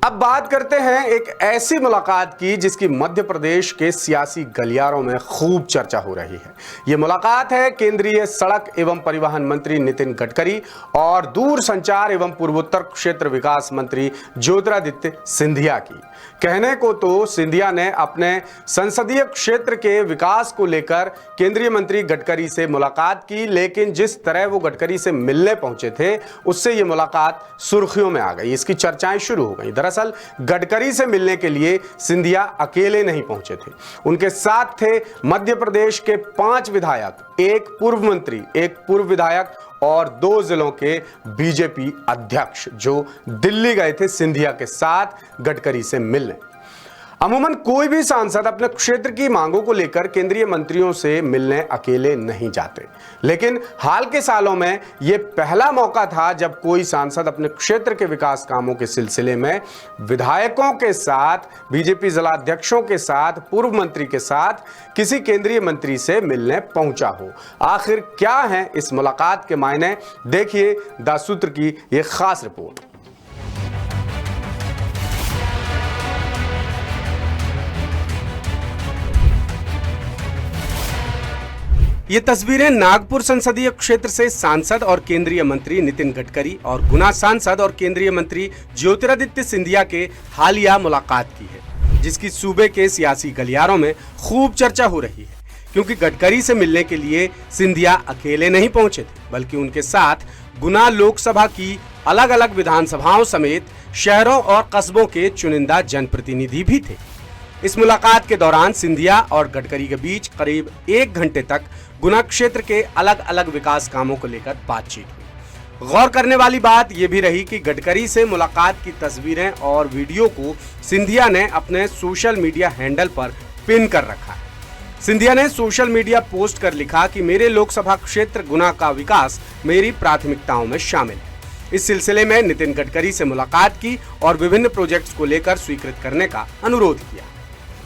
अब बात करते हैं एक ऐसी मुलाकात की जिसकी मध्य प्रदेश के सियासी गलियारों में खूब चर्चा हो रही है। ये मुलाकात है केंद्रीय सड़क एवं परिवहन मंत्री नितिन गडकरी और दूरसंचार एवं पूर्वोत्तर क्षेत्र विकास मंत्री ज्योतिरादित्य सिंधिया की। कहने को तो सिंधिया ने अपने संसदीय क्षेत्र के विकास को लेकर केंद्रीय मंत्री गडकरी से मुलाकात की, लेकिन जिस तरह वो गडकरी से मिलने पहुंचे थे उससे ये मुलाकात सुर्खियों में आ गई। इसकी चर्चाएं शुरू हो गई। दरअसल गडकरी से मिलने के लिए सिंधिया अकेले नहीं पहुंचे थे, उनके साथ थे मध्य प्रदेश के 5 विधायक, एक पूर्व मंत्री, एक पूर्व विधायक और 2 जिलों के बीजेपी अध्यक्ष जो दिल्ली गए थे सिंधिया के साथ गडकरी से मिलने। अमूमन कोई भी सांसद अपने क्षेत्र की मांगों को लेकर केंद्रीय मंत्रियों से मिलने अकेले नहीं जाते, लेकिन हाल के सालों में यह पहला मौका था जब कोई सांसद अपने क्षेत्र के विकास कामों के सिलसिले में विधायकों के साथ, बीजेपी जिलाध्यक्षों के साथ, पूर्व मंत्री के साथ किसी केंद्रीय मंत्री से मिलने पहुंचा हो। आखिर क्या है इस मुलाकात के मायने, देखिए द सूत्र की यह खास रिपोर्ट। ये तस्वीरें नागपुर संसदीय क्षेत्र से सांसद और केंद्रीय मंत्री नितिन गडकरी और गुना सांसद और केंद्रीय मंत्री ज्योतिरादित्य सिंधिया के हालिया मुलाकात की है, जिसकी सूबे के सियासी गलियारों में खूब चर्चा हो रही है। क्योंकि गडकरी से मिलने के लिए सिंधिया अकेले नहीं पहुंचे थे, बल्कि उनके साथ गुना लोकसभा की अलग अलग विधानसभाओं समेत शहरों और कस्बों के चुनिंदा जनप्रतिनिधि भी थे। इस मुलाकात के दौरान सिंधिया और गडकरी के बीच करीब 1 घंटे तक गुना क्षेत्र के अलग अलग विकास कामों को लेकर बातचीत हुई। गौर करने वाली बात यह भी रही कि गडकरी से मुलाकात की तस्वीरें और वीडियो को सिंधिया ने अपने सोशल मीडिया हैंडल पर पिन कर रखा है। सिंधिया ने सोशल मीडिया पोस्ट कर लिखा कि मेरे लोकसभा क्षेत्र गुना का विकास मेरी प्राथमिकताओं में शामिल है। इस सिलसिले में नितिन गडकरी से मुलाकात की और विभिन्न प्रोजेक्ट्स को लेकर स्वीकृत करने का अनुरोध किया।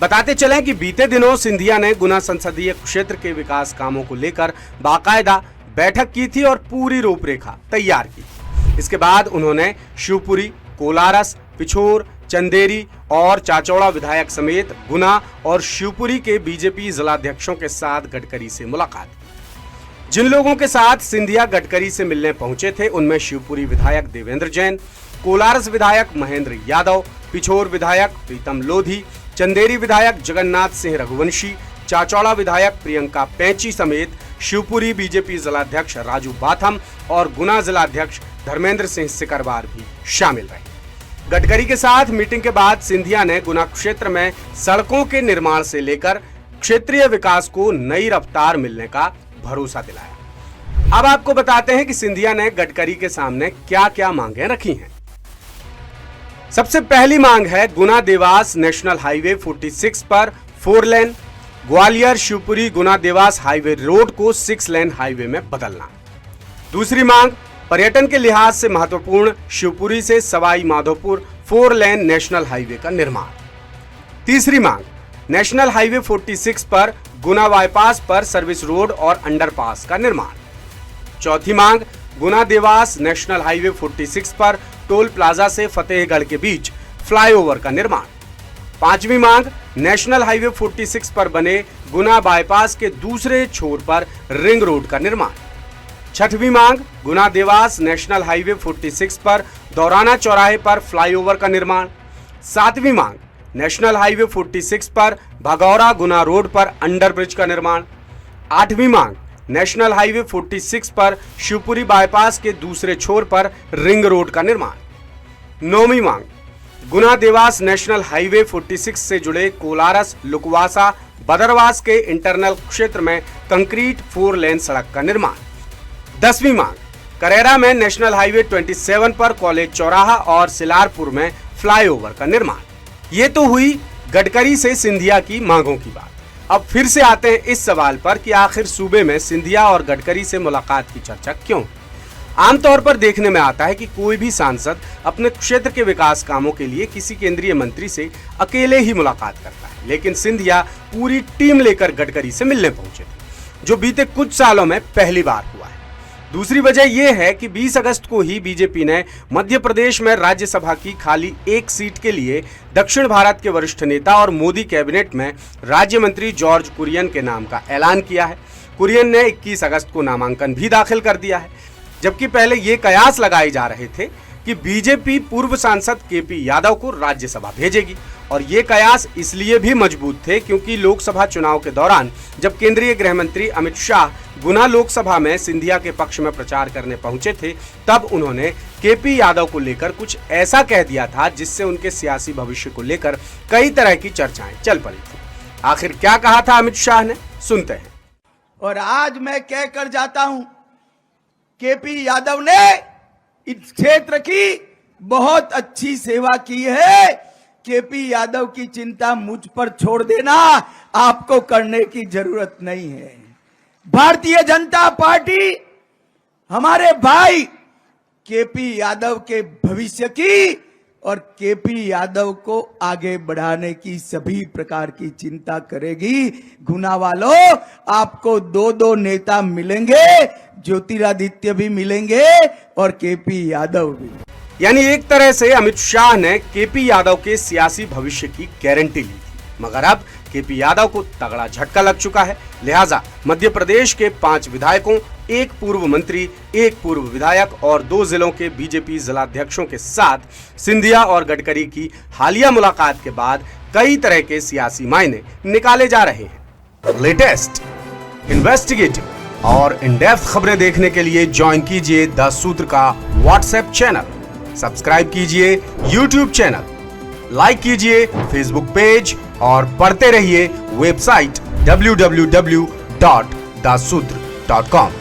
बताते चलें कि बीते दिनों सिंधिया ने गुना संसदीय क्षेत्र के विकास कामों को लेकर बाकायदा बैठक की थी और पूरी रूपरेखा तैयार की थी। इसके बाद उन्होंने शिवपुरी, कोलारस, पिछोर, चंदेरी और चाचौड़ा विधायक समेत गुना और शिवपुरी के बीजेपी जिलाध्यक्षों के साथ गडकरी से मुलाकात की। जिन लोगों के साथ सिंधिया गडकरी से मिलने पहुंचे थे उनमें शिवपुरी विधायक देवेंद्र जैन, कोलारस विधायक महेंद्र यादव, पिछोर विधायक प्रीतम लोधी, चंदेरी विधायक जगन्नाथ सिंह रघुवंशी, चाचौड़ा विधायक प्रियंका पैंची समेत शिवपुरी बीजेपी जिलाध्यक्ष राजू बाथम और गुना जिलाध्यक्ष धर्मेंद्र सिंह सिकरवार भी शामिल रहे। गडकरी के साथ मीटिंग के बाद सिंधिया ने गुना क्षेत्र में सड़कों के निर्माण से लेकर क्षेत्रीय विकास को नई रफ्तार मिलने का भरोसा दिलाया। अब आपको बताते हैं कि सिंधिया ने गडकरी के सामने क्या क्या मांगे रखी हैं। सबसे पहली मांग है गुना देवास नेशनल हाईवे 46 पर 4 लेन, ग्वालियर शिवपुरी गुना देवास हाईवे रोड को 6 लेन हाईवे में बदलना। दूसरी मांग पर्यटन के लिहाज से महत्वपूर्ण शिवपुरी से Sawai Madhopur 4 lane national highway का निर्माण। तीसरी मांग नेशनल हाईवे 46 पर गुना बाईपास पर सर्विस रोड और अंडरपास का निर्माण। चौथी मांग गुना देवास नेशनल हाईवे 46 पर टोल प्लाजा से फतेहगढ़ के बीच फ्लाईओवर का निर्माण। पांचवी मांग नेशनल हाईवे 46 पर बने गुना बाईपास के दूसरे छोर पर रिंग रोड का निर्माण। छठवीं मांग गुना देवास नेशनल हाईवे 46 पर दौराना चौराहे पर फ्लाईओवर का निर्माण। सातवीं मांग नेशनल हाईवे 46 पर भगौरा गुना रोड पर अंडरब्रिज का निर्माण। आठवीं मांग नेशनल हाईवे 46 पर शिवपुरी बाईपास के दूसरे छोर पर रिंग रोड का निर्माण। नौवीं मांग गुना देवास नेशनल हाईवे 46 से जुड़े कोलारस, लुकवासा, बदरवास के इंटरनल क्षेत्र में कंक्रीट 4 लेन सड़क का निर्माण। 10वीं मांग करेरा में नेशनल हाईवे 27 पर कॉलेज चौराहा और सिलारपुर में फ्लाईओवर का निर्माण। ये तो हुई गडकरी से सिंधिया की मांगों की बात। अब फिर से आते हैं इस सवाल पर कि आखिर सूबे में सिंधिया और गडकरी से मुलाकात की चर्चा क्यों? आमतौर पर देखने में आता है कि कोई भी सांसद अपने क्षेत्र के विकास कामों के लिए किसी केंद्रीय मंत्री से अकेले ही मुलाकात करता है, लेकिन सिंधिया पूरी टीम लेकर गडकरी से मिलने पहुंचे थे, जो बीते कुछ सालों में पहली बार हुआ है। दूसरी वजह यह है कि 20 अगस्त को ही बीजेपी ने मध्य प्रदेश में राज्यसभा की खाली एक सीट के लिए दक्षिण भारत के वरिष्ठ नेता और मोदी कैबिनेट में राज्य मंत्री जॉर्ज कुरियन के नाम का ऐलान किया है। कुरियन ने 21 अगस्त को नामांकन भी दाखिल कर दिया है, जबकि पहले ये कयास लगाए जा रहे थे कि बीजेपी पूर्व सांसद केपी यादव को राज्यसभा भेजेगी। और ये कयास इसलिए भी मजबूत थे क्योंकि लोकसभा चुनाव के दौरान जब केंद्रीय गृह मंत्री अमित शाह गुना लोकसभा में सिंधिया के पक्ष में प्रचार करने पहुंचे थे, तब उन्होंने केपी यादव को लेकर कुछ ऐसा कह दिया था जिससे उनके सियासी भविष्य को लेकर कई तरह की चर्चाएं चल पड़ी थी। आखिर क्या कहा था अमित शाह ने, सुनते हैं। और आज मैं कह कर जाता हूं, केपी यादव ने इस क्षेत्र की बहुत अच्छी सेवा की है। केपी यादव की चिंता मुझ पर छोड़ देना, आपको करने की जरूरत नहीं है। भारतीय जनता पार्टी हमारे भाई केपी यादव के भविष्य की और केपी यादव को आगे बढ़ाने की सभी प्रकार की चिंता करेगी। गुना वालों, आपको दो नेता मिलेंगे, ज्योतिरादित्य भी मिलेंगे और केपी यादव भी। यानी एक तरह से अमित शाह ने केपी यादव के सियासी भविष्य की गारंटी ली थी, मगर अब केपी यादव को तगड़ा झटका लग चुका है। लिहाजा मध्य प्रदेश के 5 विधायकों, एक पूर्व मंत्री, एक पूर्व विधायक और 2 जिलों के बीजेपी जिलाध्यक्षों के साथ सिंधिया और गडकरी की हालिया मुलाकात के बाद कई तरह के सियासी मायने निकाले जा रहे हैं। लेटेस्ट, इन्वेस्टिगेटिव और इन डेप्थ खबरें देखने के लिए ज्वाइन कीजिए द सूत्र का व्हाट्सएप चैनल, सब्सक्राइब कीजिए यूट्यूब चैनल, लाइक कीजिए फेसबुक पेज और पढ़ते रहिए वेबसाइट www.dasudr.com।